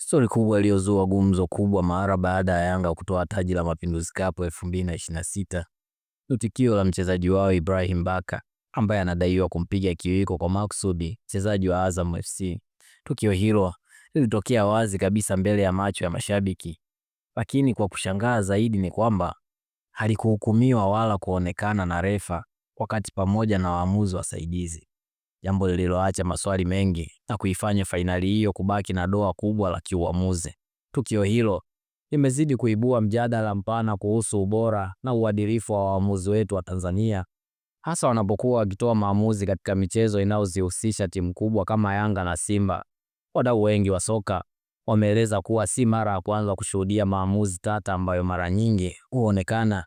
Stori kubwa iliyozua gumzo kubwa mara baada ya Yanga kutoa taji la Mapinduzi Cup 2026 ni tukio la mchezaji wao Ibrahim Baka ambaye anadaiwa kumpiga kiwiko kwa makusudi mchezaji wa Azam FC. Tukio hilo lilitokea wazi kabisa mbele ya macho ya mashabiki, lakini kwa kushangaa zaidi ni kwamba halikuhukumiwa wala kuonekana na refa wakati pamoja na waamuzi wasaidizi, jambo lililoacha maswali mengi na kuifanya fainali hiyo kubaki na doa kubwa la kiuamuzi. Tukio hilo limezidi kuibua mjadala mpana kuhusu ubora na uadilifu wa waamuzi wetu wa Tanzania, hasa wanapokuwa wakitoa maamuzi katika michezo inayozihusisha timu kubwa kama Yanga na Simba. Wadau wengi wa soka wameeleza kuwa si mara ya kwanza kushuhudia maamuzi tata ambayo mara nyingi huonekana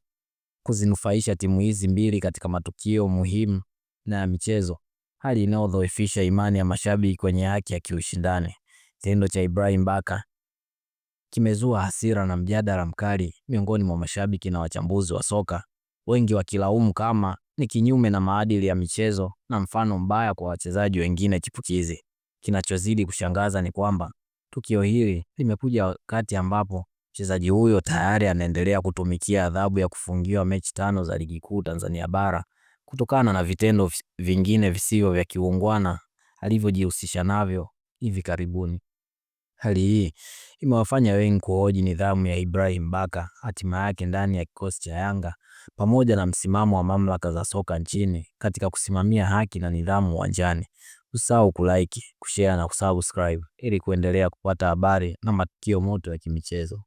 kuzinufaisha timu hizi mbili katika matukio muhimu na ya michezo, hali inayodhoofisha imani ya mashabiki kwenye haki ya kiushindani. Kitendo cha Ibrahim Baka kimezua hasira na mjadala mkali miongoni mwa mashabiki na wachambuzi wa soka, wengi wakilaumu kama ni kinyume na maadili ya michezo na mfano mbaya kwa wachezaji wengine chipukizi. Kinachozidi kushangaza ni kwamba tukio hili limekuja wakati ambapo mchezaji huyo tayari anaendelea kutumikia adhabu ya kufungiwa mechi 5 za Ligi Kuu Tanzania Bara kutokana na vitendo vingine visivyo vya kiungwana alivyojihusisha navyo hivi karibuni. Hali hii imewafanya wengi kuhoji nidhamu ya Ibrahim Baka, hatima yake ndani ya kikosi cha Yanga, pamoja na msimamo wa mamlaka za soka nchini katika kusimamia haki na nidhamu uwanjani. Usisahau kulike, kushare na kusubscribe ili kuendelea kupata habari na matukio moto ya kimichezo.